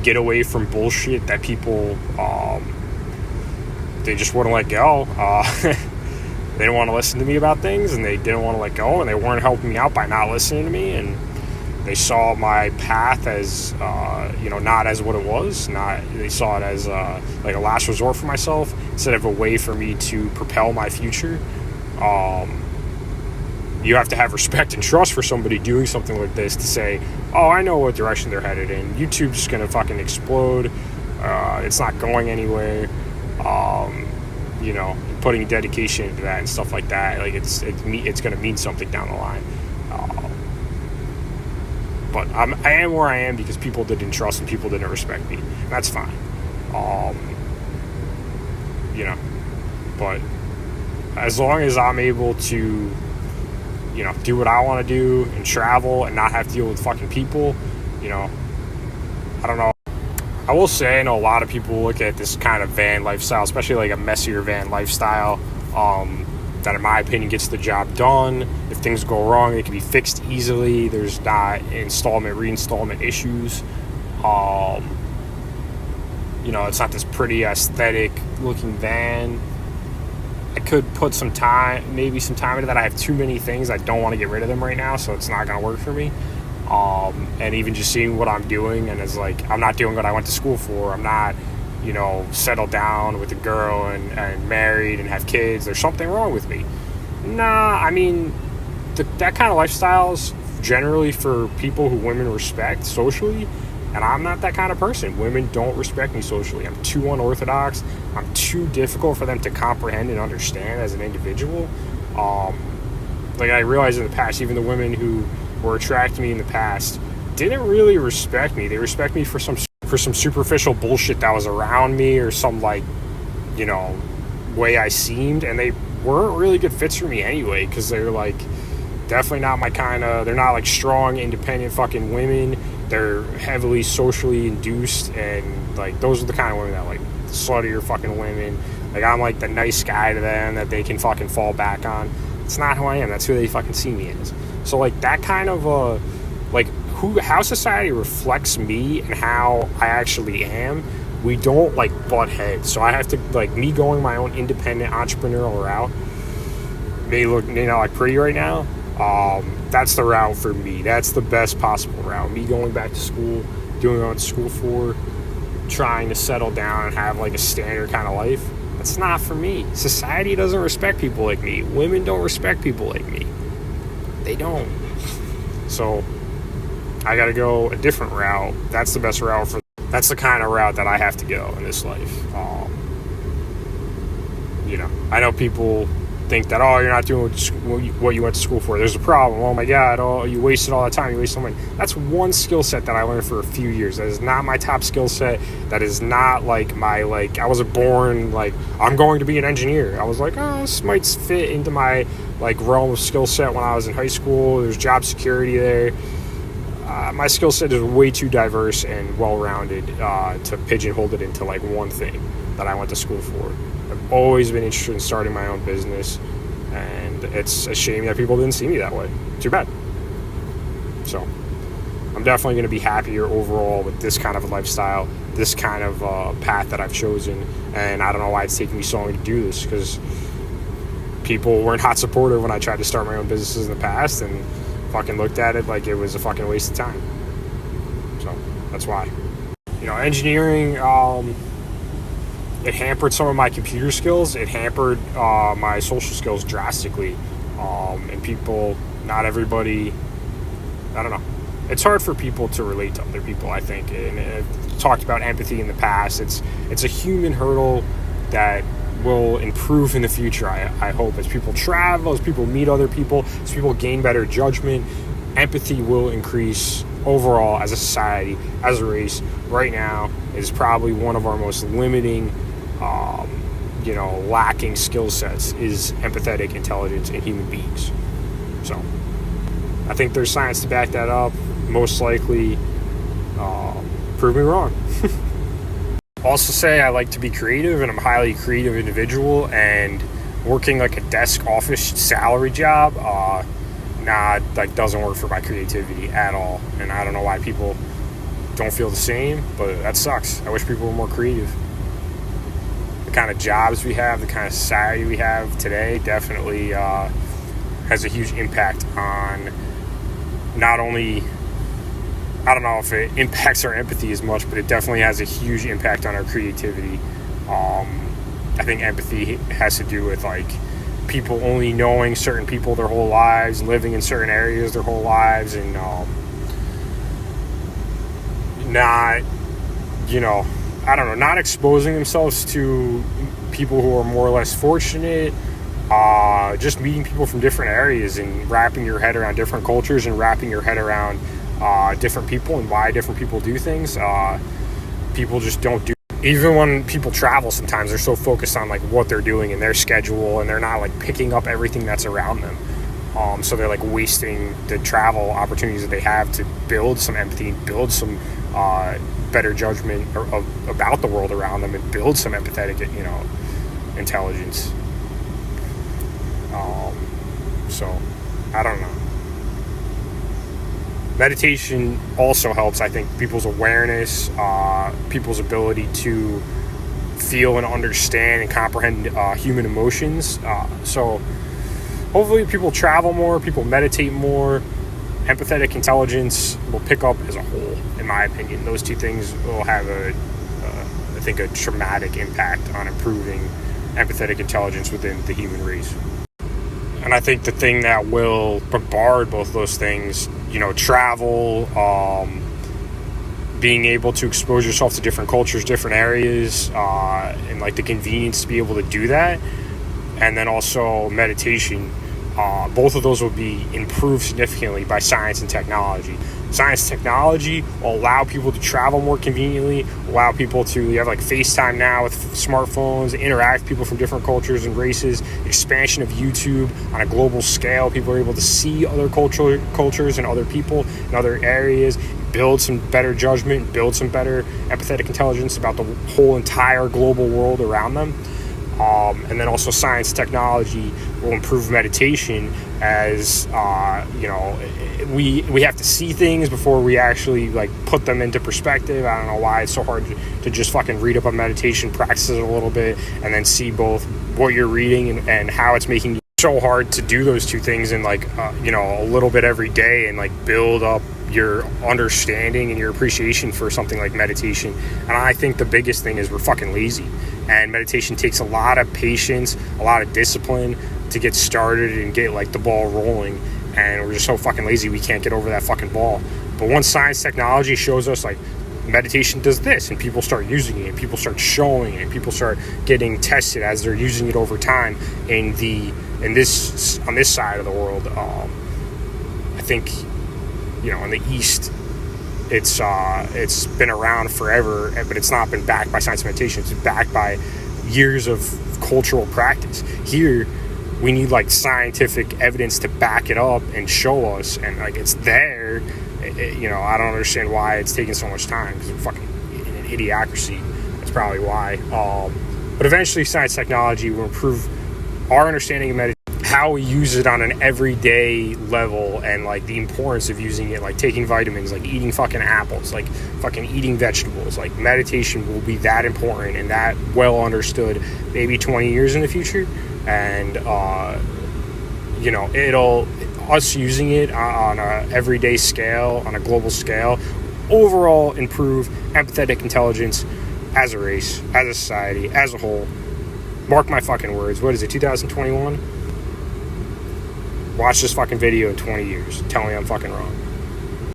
get away from bullshit that people, they just wouldn't let go. They didn't want to listen to me about things, and they didn't want to let go, and they weren't helping me out by not listening to me, and they saw my path as, not as what it was. They saw it as like a last resort for myself instead of a way for me to propel my future. You have to have respect and trust for somebody doing something like this to say, oh, I know what direction they're headed in. YouTube's going to fucking explode. It's not going anywhere. Putting dedication into that and stuff like that, like it's going to mean something down the line. But I am where I am because people didn't trust and people didn't respect me. And that's fine. But as long as I'm able to, do what I want to do and travel and not have to deal with fucking people, I don't know. I will say, I know a lot of people look at this kind of van lifestyle, especially like a messier van lifestyle, that in my opinion gets the job done. If things go wrong, they can be fixed easily. There's not reinstallment issues. It's not this pretty aesthetic looking van. I could put some time into that. I have too many things. I don't want to get rid of them right now, so it's not going to work for me. And even just seeing what I'm doing, and it's like, I'm not doing what I went to school for. I'm not, settled down with a girl and married and have kids. There's something wrong with me. Nah, I mean, that kind of lifestyle is generally for people who women respect socially, and I'm not that kind of person. Women don't respect me socially. I'm too unorthodox. I'm too difficult for them to comprehend and understand as an individual. I realized in the past, even the women who were attracting me in the past didn't really respect me. They respect me for some superficial bullshit that was around me, or some way I seemed, and they weren't really good fits for me anyway, because they're definitely not my kind of, they're not strong, independent fucking women. They're heavily socially induced, and those are the kind of women that sluttier fucking women. I'm the nice guy to them that they can fucking fall back on. It's not who I am. That's who they fucking see me as. So that kind of how society reflects me and how I actually am, we don't butt heads. So I have to me going my own independent entrepreneurial route may not pretty right now. That's the route for me. That's the best possible route. Me going back to school, doing what I went to school for, trying to settle down and have a standard kind of life. That's not for me. Society doesn't respect people like me. Women don't respect people like me. They don't. So I gotta go a different route. That's the best route that's the kind of route that I have to go in this life. I know people think that, you're not doing what you went to school for. There's a problem. Oh my God, you wasted all that time. You wasted money. That's one skill set that I learned for a few years. That is not my top skill set. That is not I wasn't born I'm going to be an engineer. I was this might fit into my realm of skill set when I was in high school. There's job security there. My skill set is way too diverse and well-rounded to pigeonhole it into one thing that I went to school for. I've always been interested in starting my own business, and it's a shame that people didn't see me that way. Too bad. So I'm definitely going to be happier overall with this kind of a lifestyle, this kind of path that I've chosen, and I don't know why it's taking me so long to do this, because people weren't hot supportive when I tried to start my own businesses in the past, and fucking looked at it like it was a fucking waste of time. So that's why. Engineering, it hampered some of my computer skills. It hampered my social skills drastically. And people, not everybody, I don't know. It's hard for people to relate to other people, I think. And I've talked about empathy in the past. It's a human hurdle that will improve in the future, I hope. As people travel, as people meet other people, as people gain better judgment, empathy will increase overall as a society, as a race. Right now is probably one of our most limiting, lacking skill sets is empathetic intelligence in human beings. So I think there's science to back that up. Most likely prove me wrong. Also say I like to be creative, and I'm a highly creative individual, and working a desk office salary job doesn't work for my creativity at all. And I don't know why people don't feel the same, but that sucks. I wish people were more creative. The kind of jobs we have, the kind of society we have today definitely has a huge impact on not only, I don't know if it impacts our empathy as much, but it definitely has a huge impact on our creativity. I think empathy has to do with like people only knowing certain people their whole lives, living in certain areas their whole lives, and not, I don't know, not exposing themselves to people who are more or less fortunate, just meeting people from different areas and wrapping your head around different cultures and wrapping your head around different people and why different people do things. People just don't do. Even when people travel, sometimes they're so focused on like what they're doing and their schedule, and they're not like picking up everything that's around them. So they're like wasting the travel opportunities that they have to build some empathy, build some better judgment about the world around them, and build some empathetic, intelligence. So I don't know. Meditation also helps, I think, people's awareness, people's ability to feel and understand and comprehend human emotions. So hopefully people travel more, people meditate more, empathetic intelligence will pick up as a whole, in my opinion. Those two things will have I think, a traumatic impact on improving empathetic intelligence within the human race. And I think the thing that will bombard both those things, travel, being able to expose yourself to different cultures, different areas, and like the convenience to be able to do that, and then also meditation, both of those will be improved significantly by science and technology. Science and technology will allow people to travel more conveniently, allow people to, you have like FaceTime now with smartphones, interact with people from different cultures and races, expansion of YouTube on a global scale. People are able to see other cultures and other people in other areas, build some better judgment, build some better empathetic intelligence about the whole entire global world around them. And then also science and technology will improve meditation as, we have to see things before we actually like put them into perspective. I don't know why it's so hard to just fucking read up on meditation, practice it a little bit, and then see both what you're reading and how it's making you. So hard to do those two things in like, a little bit every day and like build up your understanding and your appreciation for something like meditation. And I think the biggest thing is we're fucking lazy, and meditation takes a lot of patience, a lot of discipline to get started and get like the ball rolling, and we're just so fucking lazy we can't get over that fucking ball. But once science technology shows us like meditation does this, and people start using it, and people start showing it, and people start getting tested as they're using it over time on this side of the world, I think, in the East, it's been around forever, but it's not been backed by science and meditation. It's backed by years of cultural practice. Here, we need like scientific evidence to back it up and show us, and like it's there. I don't understand why it's taking so much time, because we're fucking in an idiocracy. That's probably why. But eventually, science technology will improve our understanding of meditation, how we use it on an everyday level, and like the importance of using it, like taking vitamins, like eating fucking apples, like fucking eating vegetables. Like meditation will be that important and that well understood maybe 20 years in the future. And us using it on a everyday scale, on a global scale, overall improve empathetic intelligence as a race, as a society, as a whole. Mark my fucking words. What is it, 2021? Watch this fucking video in 20 years. Tell me I'm fucking wrong.